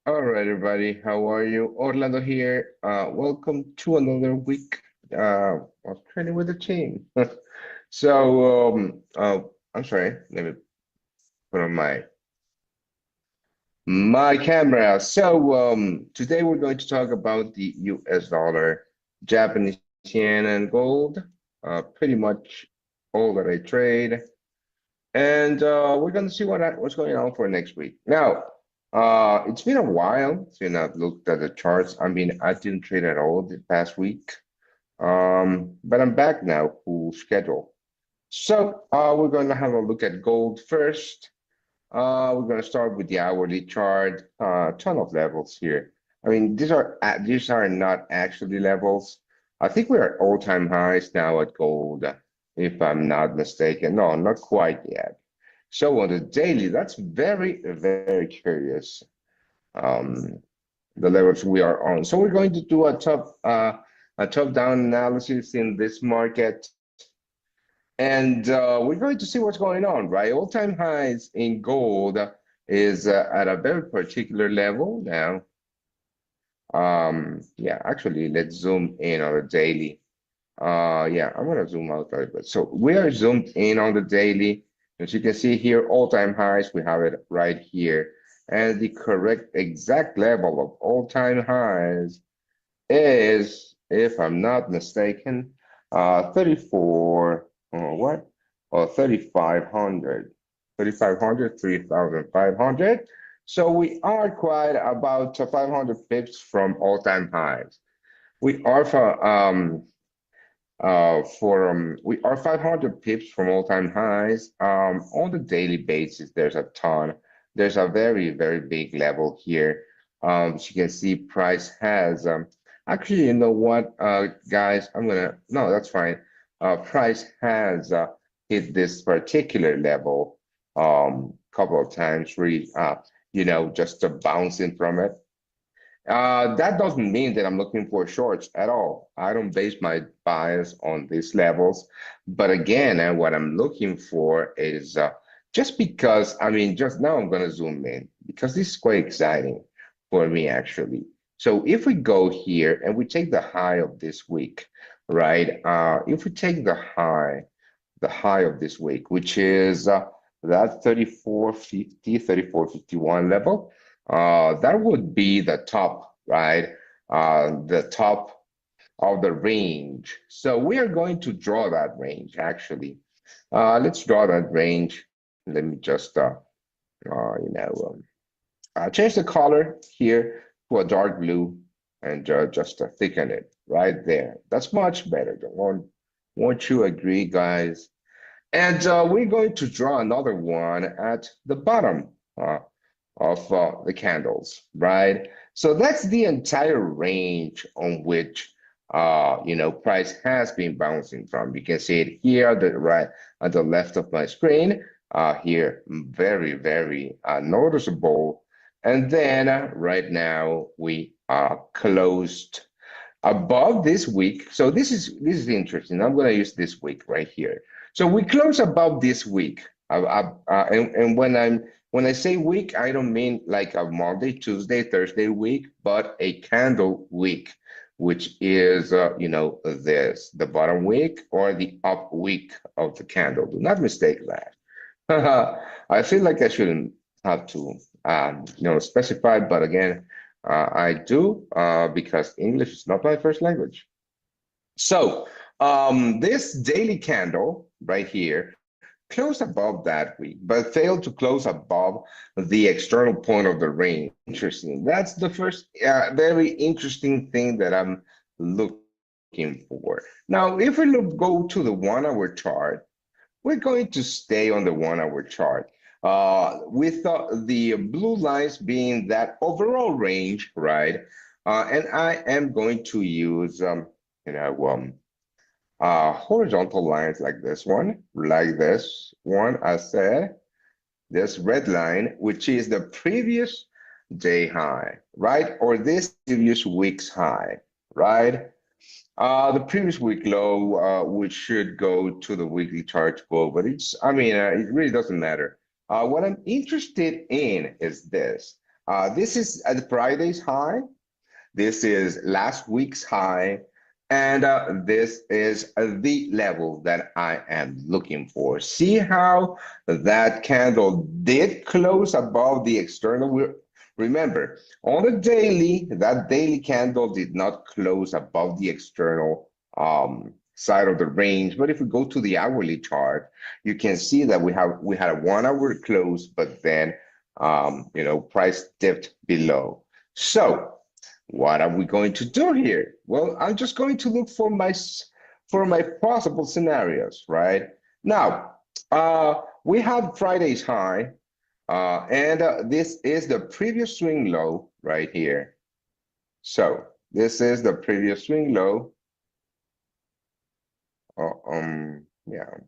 All right, everybody. How are you? Orlando here. Welcome to another week of training with the team. I'm sorry. Let me put on my camera. Today we're going to talk about the U.S. dollar, Japanese yen, and gold. Pretty much all that I trade. And we're going to see what's going on for next week. Now, it's been a while since I've looked at the charts. I mean, I didn't trade at all the past week, but I'm back now, full schedule. We're going to have a look at gold first. We're going to start with the hourly chart. Ton of levels here. I mean, these are not actually levels. I think we're at all-time highs now at gold, if I'm not mistaken. No, not quite yet. So on the daily, that's very, very curious. Um, the levels we are on. So we're going to do a top-down analysis in this market, and we're going to see what's going on, right? All-time highs in gold is at a very particular level now. Yeah, actually, let's zoom in on the daily. Yeah, I'm gonna zoom out a little bit. So we are zoomed in on the daily. As you can see here, all-time highs, we have it right here. And the correct exact level of all-time highs is, if I'm not mistaken, 34, what? Or 3,500. 3,500, 3,500. So we are quite about 500 pips from all-time highs. We are we are 500 pips from all-time highs. On the daily basis, there's a ton. There's a very, very big level here. As you can see, price has actually, you know what, guys, no, that's fine. Price has hit this particular level couple of times, really, just bouncing from it. That doesn't mean that I'm looking for shorts at all. I don't base my bias on these levels. But again, what I'm looking for is just because, I mean, just now I'm going to zoom in because this is quite exciting for me, actually. So if we go here and we take the high of this week, right? If we take the high of this week, which is that 34.50, 34.51 level. That would be the top, right? The top of the range. So we are going to draw that range, actually. Let's draw that range. Let me just, change the color here to a dark blue and just thicken it right there. That's much better. Won't you agree, guys? And we're going to draw another one at the bottom of the candles, right? So that's the entire range on which price has been bouncing from. You can see it here at the right, at the left of my screen. Here, very, very noticeable. And then right now we are closed above this week. So this is interesting. I'm going to use this week right here. So we close above this week. And when I say week, I don't mean like a Monday, Tuesday, Thursday week, but a candle week, which is the bottom week or the up week of the candle. Do not mistake that. I feel like I shouldn't have to specify, but again, I do because English is not my first language. So this daily candle right here closed above that week, but failed to close above the external point of the range. Interesting. That's the first very interesting thing that I'm looking for. Now, if we go to the 1 hour chart, we're going to stay on the 1 hour chart. With the blue lines being that overall range, right? And I am going to use, horizontal lines like this one, I said, this red line, which is the previous day high, right? Or this previous week's high, right? The previous week low, which should go to the weekly chart goal, but it really doesn't matter. What I'm interested in is this. This is at Friday's high. This is last week's high, and this is the level that I am looking for. See how that candle did close above the external? Remember, on the daily, that daily candle did not close above the external side of the range. But if we go to the hourly chart, you can see that we had a 1 hour close, but then price dipped below. So what are we going to do here? Well, I'm just going to look for my possible scenarios, right? Now, we have Friday's high, and this is the previous swing low right here. So this is the previous swing low. Yeah.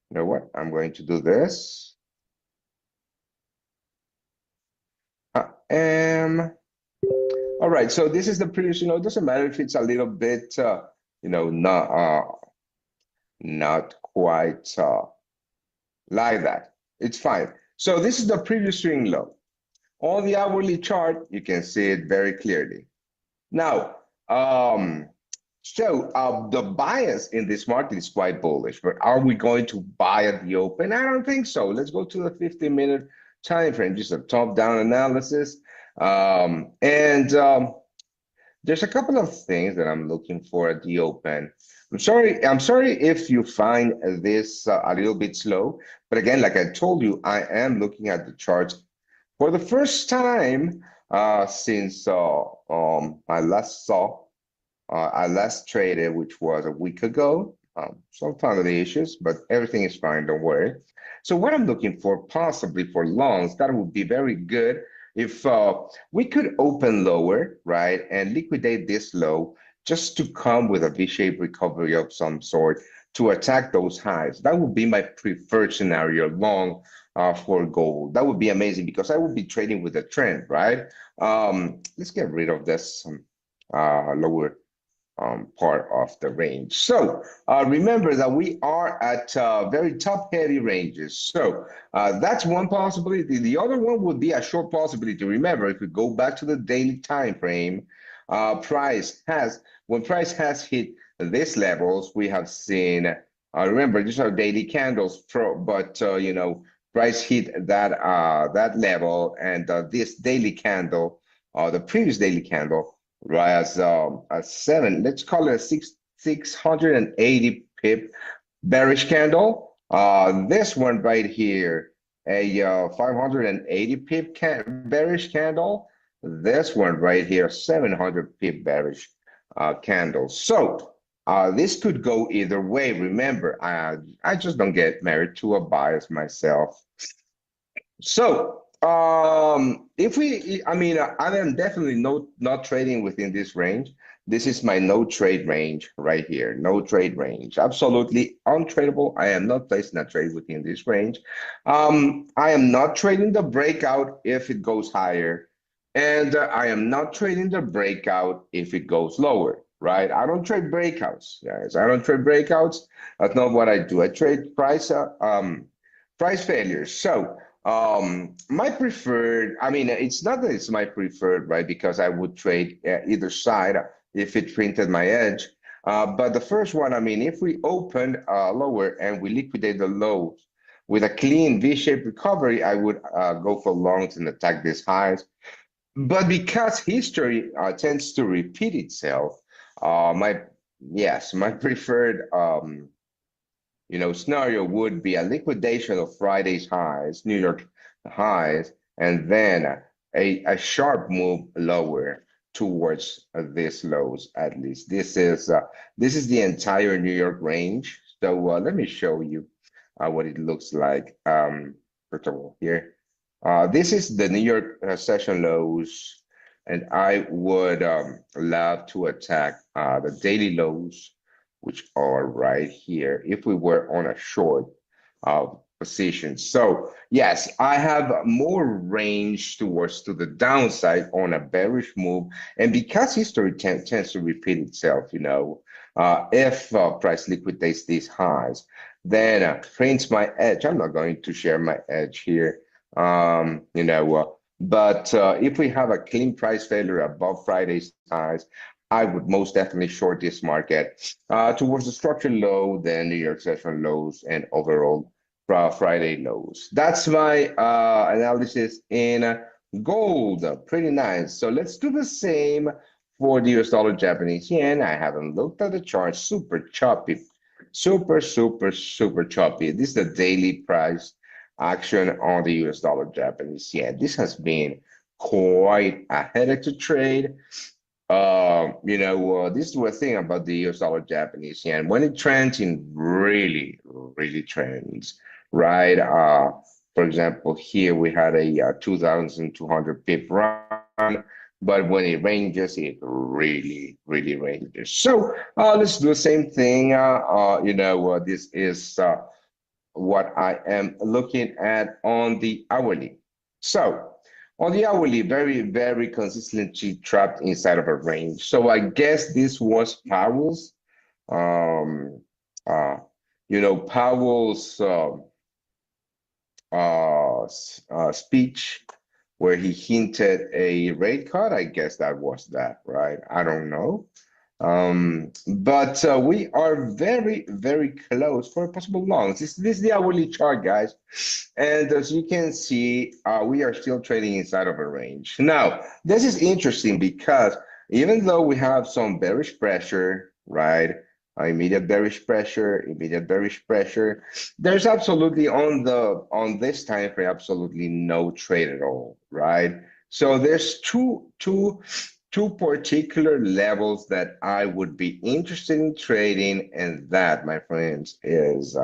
You know what? I'm going to do this. All right, so this is the previous, it doesn't matter if it's a little bit, not quite like that. It's fine. So this is the previous swing low. On the hourly chart, you can see it very clearly. Now, the bias in this market is quite bullish, but are we going to buy at the open? I don't think so. Let's go to the 15-minute time frame, just a top-down analysis. There's a couple of things that I'm looking for at the open. I'm sorry if you find this a little bit slow, but again, like I told you, I am looking at the charts for the first time since I last traded, which was a week ago. Some family issues, but everything is fine, don't worry. So what I'm looking for, possibly for longs, that would be very good if we could open lower, right, and liquidate this low just to come with a V-shaped recovery of some sort to attack those highs. That would be my preferred scenario long for gold. That would be amazing because I would be trading with a trend, right? Let's get rid of this lower part of the range. So remember that we are at very top-heavy ranges. So that's one possibility. The other one would be a short possibility. Remember, if we go back to the daily time frame, when price has hit these levels, we have seen. Remember, these are daily candles, but price hit that level, and this daily candle, the previous daily candle, right, as a let's call it a 680 pip bearish candle. This one right here, a 580 pip bearish candle. This one right here, 700 pip bearish candle. So this could go either way. Remember, I just don't get married to a bias myself. So I am definitely not trading within this range. This is my no trade range right here. No trade range, absolutely untradeable. I am not placing a trade within this range. I am not trading the breakout if it goes higher, and I am not trading the breakout if it goes lower. Right? I don't trade breakouts, guys. I don't trade breakouts. That's not what I do. I trade price failures. So my preferred, it's not that it's my preferred, right? Because I would trade either side if it printed my edge. But the first one, if we open lower and we liquidate the lows with a clean V-shaped recovery, I would go for longs and attack these highs. But because history tends to repeat itself, my preferred scenario would be a liquidation of Friday's highs, New York highs, and then a sharp move lower towards these lows. At least this is the entire New York range. So let me show you what it looks like. First of all, here, this is the New York session lows, and I would love to attack the daily lows, which are right here, if we were on a short position. So yes, I have more range towards to the downside on a bearish move. And because history tends to repeat itself, if price liquidates these highs, then prints my edge. I'm not going to share my edge here, But if we have a clean price failure above Friday's highs, I would most definitely short this market towards the structural low, then New York session lows, and overall Friday lows. That's my analysis in gold. Pretty nice. So let's do the same for the US dollar Japanese yen. I haven't looked at the chart. Super choppy. Super, super, super choppy. This is the daily price action on the US dollar Japanese yen. This has been quite a headache to trade. This is the thing about the US dollar Japanese yen. When it trends in really, really trends, right? For example, here we had a 2,200 pip run, but when it ranges, it really, really ranges. So let's do the same thing. This is what I am looking at on the hourly. So on the hourly, very, very consistently trapped inside of a range. So I guess this was Powell's, um, uh, Powell's speech where he hinted a rate cut. I guess that was that, right? I don't know. But we are very, very close for possible longs. This is the hourly chart, guys. And as you can see, we are still trading inside of a range. Now, this is interesting because even though we have some bearish pressure, right? Immediate bearish pressure. There's absolutely on this time frame, absolutely no trade at all, right? So there's two particular levels that I would be interested in trading, and that, my friends, is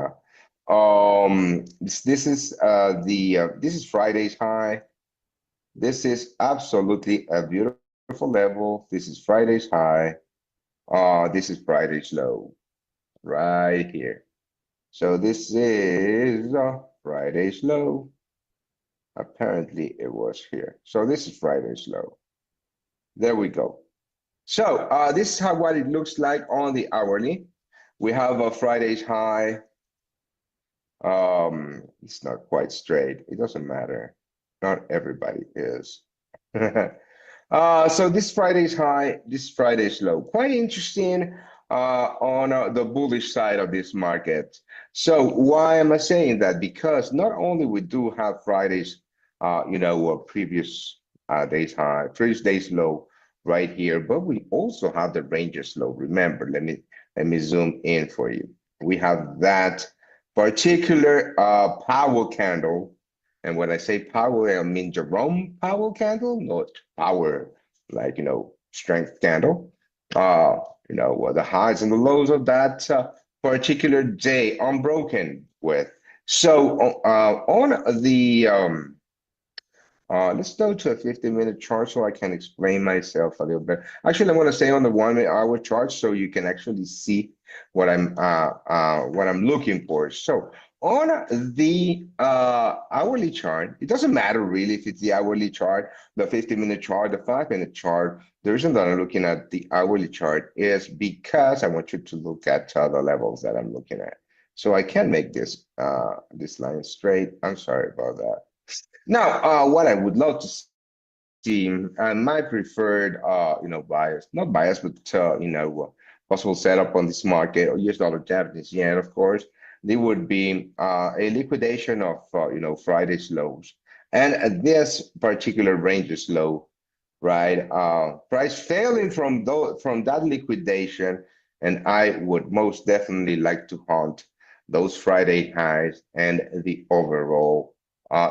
this is Friday's high. This is absolutely a beautiful level. This is Friday's high. This is Friday's low right here. So this is Friday's low. Apparently it was here. So this is Friday's low. There we go. So this is what it looks like on the hourly. We have a Friday's high. It's not quite straight. It doesn't matter. Not everybody is. So this Friday's high, this Friday's low. Quite interesting on the bullish side of this market. So why am I saying that? Because not only we do have Friday's, previous day's high, previous day's low right here, but we also have the ranges low. Remember, let me zoom in for you. We have that particular Powell candle. And when I say Powell, I mean Jerome Powell candle, not power, like, strength candle. The highs and the lows of that particular day unbroken with. So on the let's go to a 50-minute chart so I can explain myself a little bit. Actually, I'm going to stay on the 1 hour chart so you can actually see what I'm looking for. So on the hourly chart, it doesn't matter really if it's the hourly chart, the 50-minute chart, the 5-minute chart. The reason that I'm looking at the hourly chart is because I want you to look at the levels that I'm looking at. So I can make this line straight. I'm sorry about that. Now, what I would love to see, and my preferred, bias, not bias, but, possible setup on this market, or US dollar Japanese yen, of course, there would be a liquidation of, Friday's lows. And this particular range is low, right? Price failing from that liquidation, and I would most definitely like to hunt those Friday highs and the overall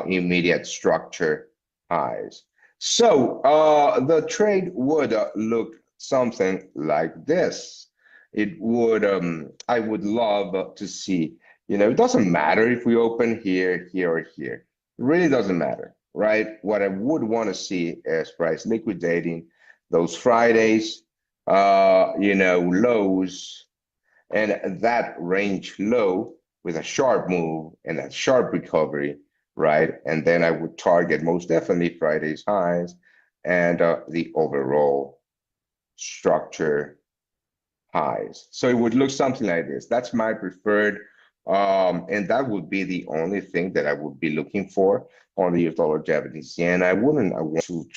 immediate structure highs. So the trade would look something like this. It would, I would love to see, it doesn't matter if we open here, here, or here. It really doesn't matter, right? What I would want to see is price liquidating those Fridays, lows, and that range low with a sharp move and a sharp recovery, right? And then I would target most definitely Friday's highs and the overall structure highs. So it would look something like this. That's my preferred And that would be the only thing that I would be looking for on the US dollar Japanese yen. I want to